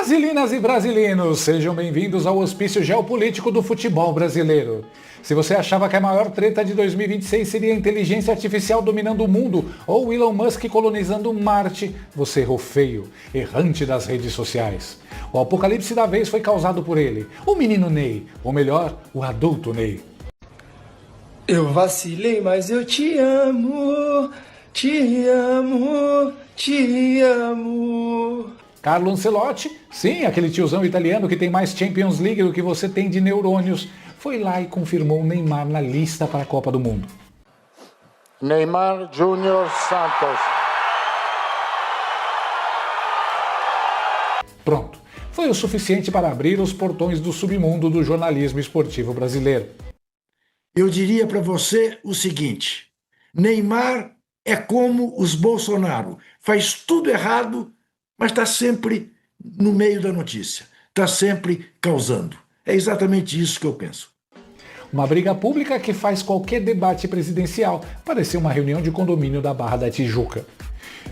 Brasilinas e brasileiros, sejam bem-vindos ao hospício geopolítico do futebol brasileiro. Se você achava que a maior treta de 2026 seria a inteligência artificial dominando o mundo ou Elon Musk colonizando Marte, você errou feio, errante das redes sociais. O apocalipse da vez foi causado por ele, o menino Ney, ou melhor, o adulto Ney. Eu vacilei, mas eu te amo, te amo, te amo. Carlo Ancelotti, sim, aquele tiozão italiano que tem mais Champions League do que você tem de neurônios, foi lá e confirmou o Neymar na lista para a Copa do Mundo. Neymar Júnior Santos. Pronto, foi o suficiente para abrir os portões do submundo do jornalismo esportivo brasileiro. Eu diria para você o seguinte: Neymar é como os Bolsonaro, faz tudo errado, mas está sempre no meio da notícia, está sempre causando. É exatamente isso que eu penso. Uma briga pública que faz qualquer debate presidencial parecer uma reunião de condomínio da Barra da Tijuca.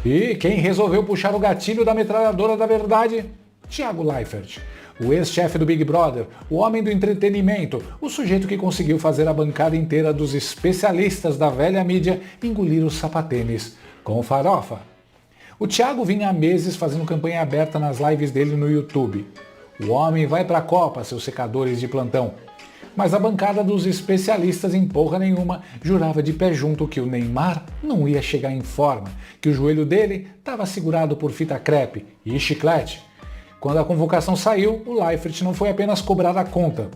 E quem resolveu puxar o gatilho da metralhadora da verdade? Thiago Leifert, o ex-chefe do Big Brother, o homem do entretenimento, o sujeito que conseguiu fazer a bancada inteira dos especialistas da velha mídia engolir os sapatênis com farofa. O Thiago vinha há meses fazendo campanha aberta nas lives dele no YouTube. O homem vai pra Copa, seus secadores de plantão. Mas a bancada dos especialistas em porra nenhuma jurava de pé junto que o Neymar não ia chegar em forma, que o joelho dele estava segurado por fita crepe e chiclete. Quando a convocação saiu, o Leifert não foi apenas cobrar a conta.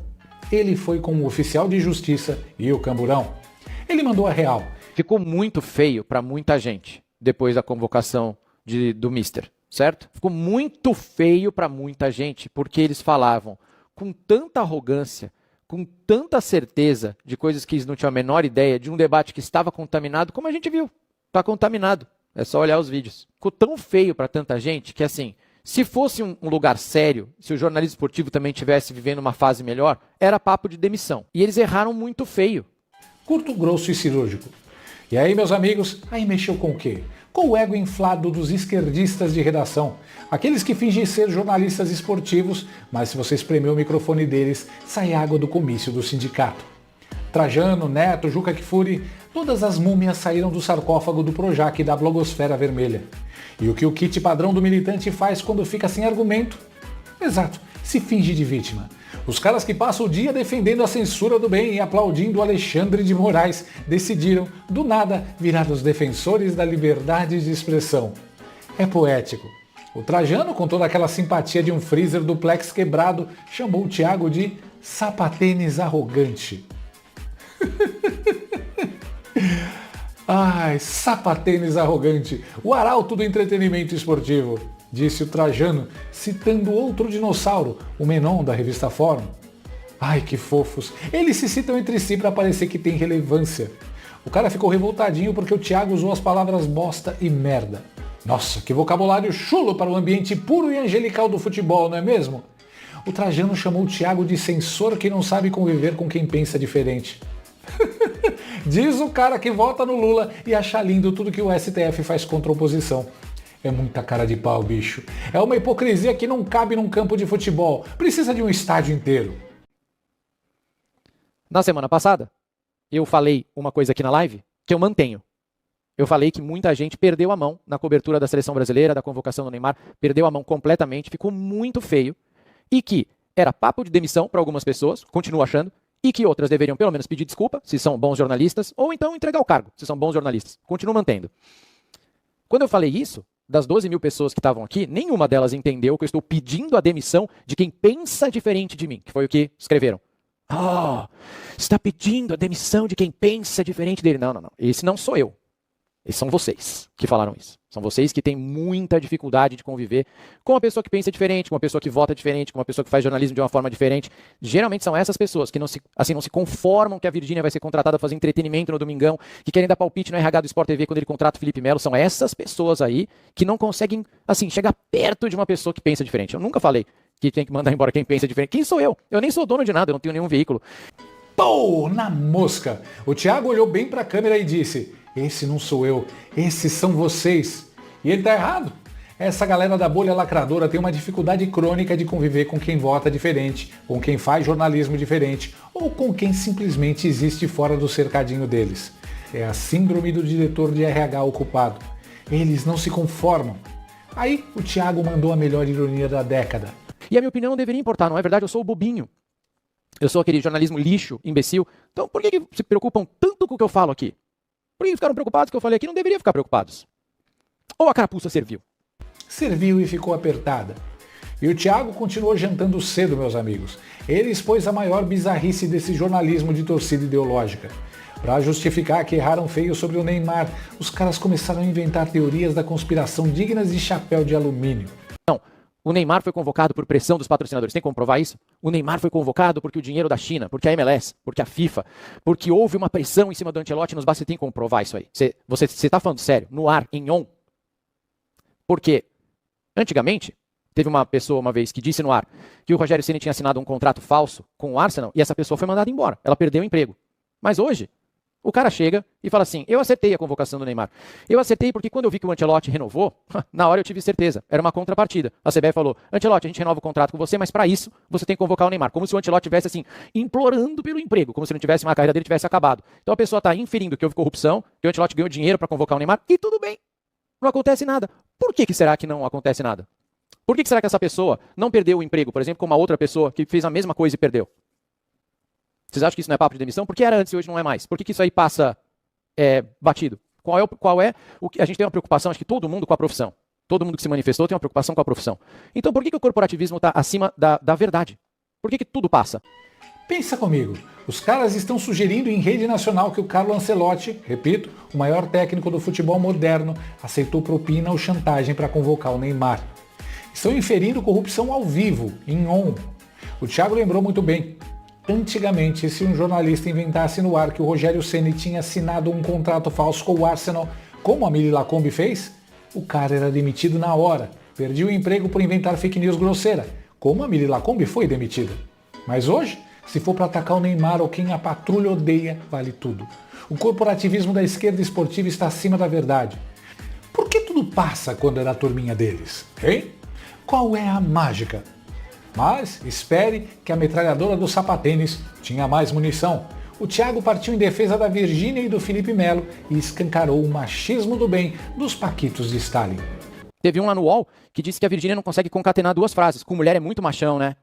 Ele foi com o oficial de justiça e o camburão. Ele mandou a real. Ficou muito feio para muita gente depois da convocação do Mister, certo? Ficou muito feio para muita gente porque eles falavam com tanta arrogância, com tanta certeza de coisas que eles não tinham a menor ideia, de um debate que estava contaminado, como a gente viu. Está contaminado. É só olhar os vídeos. Ficou tão feio para tanta gente que, assim, se fosse um lugar sério, se o jornalismo esportivo também estivesse vivendo uma fase melhor, era papo de demissão. E eles erraram muito feio. Curto, grosso e cirúrgico. E aí, meus amigos, aí mexeu com o quê? Com o ego inflado dos esquerdistas de redação. Aqueles que fingem ser jornalistas esportivos, mas se você espremer o microfone deles, sai água do comício do sindicato. Trajano, Neto, Juca Kfouri, todas as múmias saíram do sarcófago do Projac e da blogosfera vermelha. E o que o kit padrão do militante faz quando fica sem argumento? Exato, se finge de vítima. Os caras que passam o dia defendendo a censura do bem e aplaudindo Alexandre de Moraes decidiram, do nada, virar os defensores da liberdade de expressão. É poético. O Trajano, com toda aquela simpatia de um freezer duplex quebrado, chamou o Thiago de sapatênis arrogante. Ai, sapatênis arrogante, o arauto do entretenimento esportivo, disse o Trajano, citando outro dinossauro, o Menon da revista Fórum. Ai, que fofos, eles se citam entre si para parecer que tem relevância. O cara ficou revoltadinho porque o Thiago usou as palavras bosta e merda. Nossa, que vocabulário chulo para o ambiente puro e angelical do futebol, não é mesmo? O Trajano chamou o Thiago de censor que não sabe conviver com quem pensa diferente. Diz o cara que vota no Lula e acha lindo tudo que o STF faz contra a oposição. É muita cara de pau, bicho. É uma hipocrisia que não cabe num campo de futebol. Precisa de um estádio inteiro. Na semana passada, eu falei uma coisa aqui na live que eu mantenho. Eu falei que muita gente perdeu a mão na cobertura da seleção brasileira, da convocação do Neymar, perdeu a mão completamente, ficou muito feio, e que era papo de demissão para algumas pessoas, continuo achando, e que outras deveriam pelo menos pedir desculpa, se são bons jornalistas, ou então entregar o cargo, se são bons jornalistas. Continuo mantendo. Quando eu falei isso, das 12 mil pessoas que estavam aqui, nenhuma delas entendeu que eu estou pedindo a demissão de quem pensa diferente de mim, que foi o que escreveram. Oh, está pedindo a demissão de quem pensa diferente dele. Não, não, não. Esse não sou eu. Esses são vocês que falaram isso. São vocês que têm muita dificuldade de conviver com uma pessoa que pensa diferente, com uma pessoa que vota diferente, com uma pessoa que faz jornalismo de uma forma diferente. Geralmente são essas pessoas que não se conformam que a Virgínia vai ser contratada para fazer entretenimento no Domingão, que querem dar palpite no RH do Sport TV quando ele contrata o Felipe Melo. São essas pessoas aí que não conseguem, assim, chegar perto de uma pessoa que pensa diferente. Eu nunca falei que tem que mandar embora quem pensa diferente. Quem sou eu? Eu nem sou dono de nada, eu não tenho nenhum veículo. Pô, na mosca! O Thiago olhou bem para a câmera e disse: esse não sou eu, esses são vocês. E ele tá errado. Essa galera da bolha lacradora tem uma dificuldade crônica de conviver com quem vota diferente, com quem faz jornalismo diferente ou com quem simplesmente existe fora do cercadinho deles. É a síndrome do diretor de RH ocupado. Eles não se conformam. Aí o Thiago mandou a melhor ironia da década. E a minha opinião não deveria importar, não é verdade? Eu sou o bobinho. Eu sou aquele jornalismo lixo, imbecil. Então por que se preocupam tanto com o que eu falo aqui? Por que ficaram preocupados com o que eu falei aqui? Não deveriam ficar preocupados. Ou a carapuça serviu? Serviu e ficou apertada. E o Thiago continuou jantando cedo, meus amigos. Ele expôs a maior bizarrice desse jornalismo de torcida ideológica. Para justificar que erraram feio sobre o Neymar, os caras começaram a inventar teorias da conspiração dignas de chapéu de alumínio. Não, o Neymar foi convocado por pressão dos patrocinadores. Tem como provar isso? O Neymar foi convocado porque o dinheiro da China, porque a MLS, porque a FIFA, porque houve uma pressão em cima do Ancelotti nos bases. Você tem como provar isso aí? Você está falando sério? No ar, em on? Porque, antigamente, teve uma pessoa uma vez que disse no ar que o Rogério Ceni tinha assinado um contrato falso com o Arsenal e essa pessoa foi mandada embora. Ela perdeu o emprego. Mas hoje, o cara chega e fala assim, eu acertei a convocação do Neymar. Eu acertei porque quando eu vi que o Ancelotti renovou, na hora eu tive certeza, era uma contrapartida. A CBF falou, Ancelotti, a gente renova o contrato com você, mas para isso você tem que convocar o Neymar. Como se o Ancelotti estivesse assim, implorando pelo emprego, como se não tivesse uma carreira dele tivesse acabado. Então a pessoa está inferindo que houve corrupção, que o Ancelotti ganhou dinheiro para convocar o Neymar, e tudo bem. Não acontece nada. Por que será que não acontece nada? Por que será que essa pessoa não perdeu o emprego, por exemplo, como uma outra pessoa que fez a mesma coisa e perdeu? Vocês acham que isso não é papo de demissão? Por que era antes e hoje não é mais? Por que isso aí passa batido? Qual é o que a gente tem uma preocupação, acho que todo mundo com a profissão. Todo mundo que se manifestou tem uma preocupação com a profissão. Então por que o corporativismo está acima da verdade? Por que tudo passa? Pensa comigo, os caras estão sugerindo em rede nacional que o Carlo Ancelotti, repito, o maior técnico do futebol moderno, aceitou propina ou chantagem para convocar o Neymar. Estão inferindo corrupção ao vivo, em on. O Thiago lembrou muito bem. Antigamente, se um jornalista inventasse no ar que o Rogério Ceni tinha assinado um contrato falso com o Arsenal, como a Mili Lacombe fez, o cara era demitido na hora. Perdia o emprego por inventar fake news grosseira, como a Mili Lacombe foi demitida. Mas hoje, se for para atacar o Neymar ou quem a patrulha odeia, vale tudo. O corporativismo da esquerda esportiva está acima da verdade. Por que tudo passa quando é da turminha deles? Hein? Qual é a mágica? Mas espere que a metralhadora do sapatênis tinha mais munição. O Thiago partiu em defesa da Virgínia e do Felipe Melo e escancarou o machismo do bem dos paquitos de Stalin. Teve um lá no UOL que disse que a Virgínia não consegue concatenar duas frases. Com mulher é muito machão, né?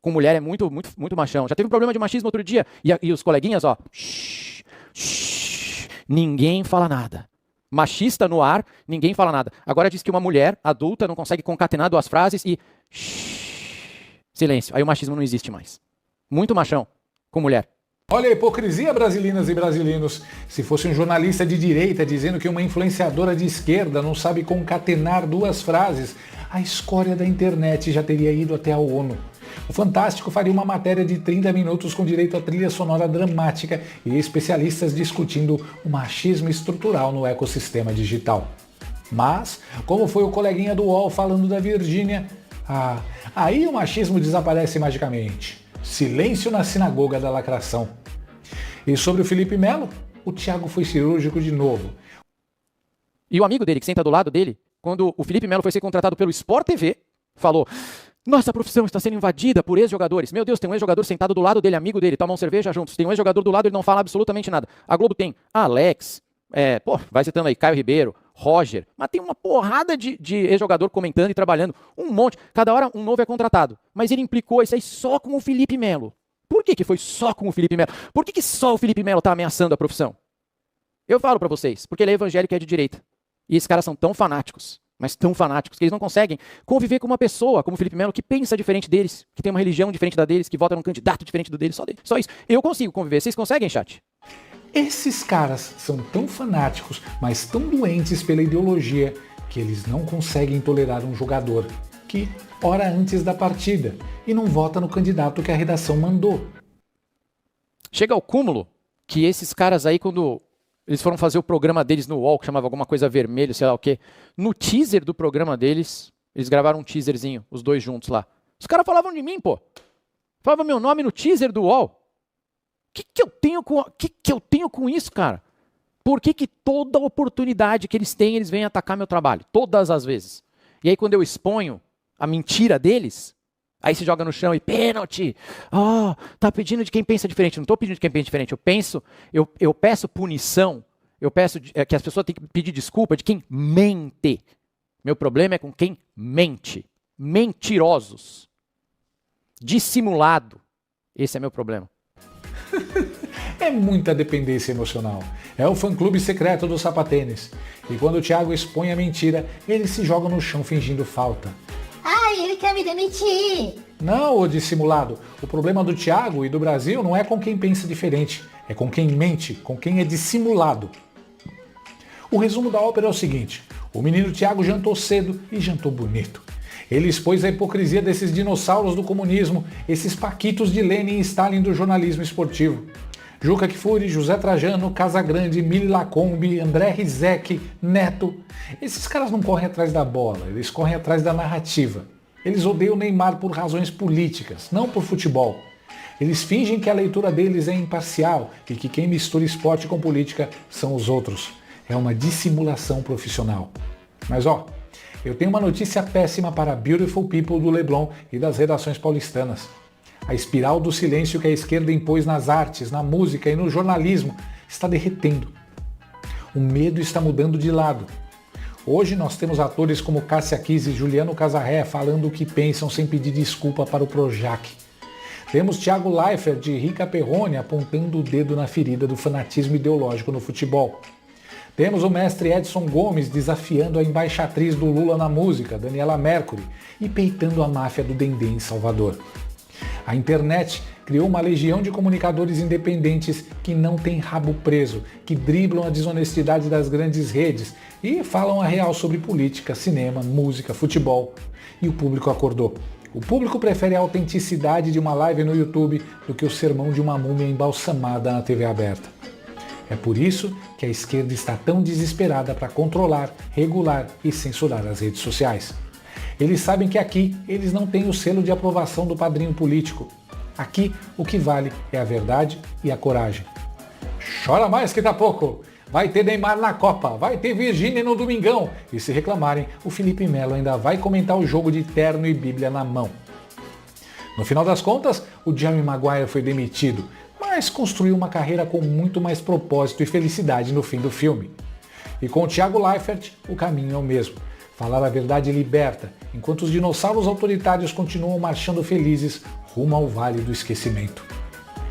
Com mulher é muito machão. Já teve um problema de machismo outro dia. E os coleguinhas, ó. Ninguém fala nada. Machista no ar, ninguém fala nada. Agora diz que uma mulher adulta não consegue concatenar duas frases e... Silêncio. Aí o machismo não existe mais. Muito machão com mulher. Olha a hipocrisia, brasilinas e brasileiros. Se fosse um jornalista de direita dizendo que uma influenciadora de esquerda não sabe concatenar duas frases, a escória da internet já teria ido até a ONU. O Fantástico faria uma matéria de 30 minutos com direito a trilha sonora dramática e especialistas discutindo o machismo estrutural no ecossistema digital. Mas, como foi o coleguinha do UOL falando da Virgínia, aí o machismo desaparece magicamente. Silêncio na sinagoga da lacração. E sobre o Felipe Melo, o Thiago foi cirúrgico de novo. E o amigo dele, que senta do lado dele, quando o Felipe Melo foi ser contratado pelo Sport TV, falou: nossa profissão está sendo invadida por ex-jogadores. Meu Deus, tem um ex-jogador sentado do lado dele, amigo dele, tomam cerveja juntos. Tem um ex-jogador do lado, ele não fala absolutamente nada. A Globo tem Alex, vai citando aí, Caio Ribeiro, Roger, mas tem uma porrada de ex-jogador comentando e trabalhando, um monte. Cada hora um novo é contratado. Mas ele implicou isso aí só com o Felipe Melo. Por que foi só com o Felipe Melo? Por que só o Felipe Melo está ameaçando a profissão? Eu falo para vocês, porque ele é evangélico e é de direita. E esses caras são tão fanáticos, mas tão fanáticos, que eles não conseguem conviver com uma pessoa como o Felipe Melo, que pensa diferente deles, que tem uma religião diferente da deles, que vota num candidato diferente do deles, só isso. Eu consigo conviver. Vocês conseguem, chat? Esses caras são tão fanáticos, mas tão doentes pela ideologia, que eles não conseguem tolerar um jogador que ora antes da partida e não vota no candidato que a redação mandou. Chega ao cúmulo que esses caras aí, quando eles foram fazer o programa deles no UOL, que chamava alguma coisa vermelho, sei lá o quê, no teaser do programa deles, eles gravaram um teaserzinho, os dois juntos lá. Os caras falavam de mim, pô. Falavam meu nome no teaser do UOL. O que eu tenho com isso, cara? Por que toda oportunidade que eles têm, eles vêm atacar meu trabalho? Todas as vezes. E aí quando eu exponho a mentira deles, aí se joga no chão e pênalti. Tá pedindo de quem pensa diferente. Não estou pedindo de quem pensa diferente. Eu peço punição. Eu peço que as pessoas tenham que pedir desculpa de quem mente. Meu problema é com quem mente. Mentirosos. Dissimulado. Esse é meu problema. É muita dependência emocional. É o fã-clube secreto do sapatênis. E quando o Thiago expõe a mentira, ele se joga no chão fingindo falta. Ai, ele quer me demitir. Não, ô dissimulado. O problema do Thiago e do Brasil não é com quem pensa diferente. É com quem mente, com quem é dissimulado. O resumo da ópera é o seguinte. O menino Thiago jantou cedo e jantou bonito. Ele expôs a hipocrisia desses dinossauros do comunismo, esses paquitos de Lenin e Stalin do jornalismo esportivo. Juca Kfouri, José Trajano, Casagrande, Mili Lacombe, André Rizek, Neto. Esses caras não correm atrás da bola, eles correm atrás da narrativa. Eles odeiam o Neymar por razões políticas, não por futebol. Eles fingem que a leitura deles é imparcial e que quem mistura esporte com política são os outros. É uma dissimulação profissional. Mas eu tenho uma notícia péssima para Beautiful People do Leblon e das redações paulistanas. A espiral do silêncio que a esquerda impôs nas artes, na música e no jornalismo está derretendo. O medo está mudando de lado. Hoje nós temos atores como Cássia Kiss e Juliano Casarré falando o que pensam sem pedir desculpa para o Projac. Temos Thiago Leifert e Rica Perrone apontando o dedo na ferida do fanatismo ideológico no futebol. Temos o mestre Edson Gomes desafiando a embaixatriz do Lula na música, Daniela Mercury, e peitando a máfia do Dendê em Salvador. A internet criou uma legião de comunicadores independentes que não têm rabo preso, que driblam a desonestidade das grandes redes e falam a real sobre política, cinema, música, futebol. E o público acordou. O público prefere a autenticidade de uma live no YouTube do que o sermão de uma múmia embalsamada na TV aberta. É por isso que a esquerda está tão desesperada para controlar, regular e censurar as redes sociais. Eles sabem que aqui eles não têm o selo de aprovação do padrinho político. Aqui o que vale é a verdade e a coragem. Chora mais que tá pouco! Vai ter Neymar na Copa, vai ter Virgínia no Domingão. E se reclamarem, o Felipe Melo ainda vai comentar o jogo de terno e Bíblia na mão. No final das contas, o Jerry Maguire foi demitido, mas construiu uma carreira com muito mais propósito e felicidade no fim do filme. E com o Thiago Leifert, o caminho é o mesmo. Falar a verdade liberta, enquanto os dinossauros autoritários continuam marchando felizes rumo ao Vale do Esquecimento.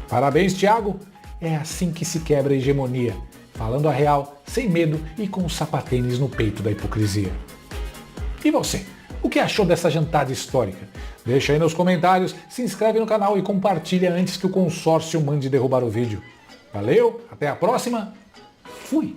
Parabéns, Thiago! É assim que se quebra a hegemonia, falando a real, sem medo e com os sapatênis no peito da hipocrisia. E você? O que achou dessa jantada histórica? Deixa aí nos comentários, se inscreve no canal e compartilha antes que o consórcio mande derrubar o vídeo. Valeu, até a próxima, fui!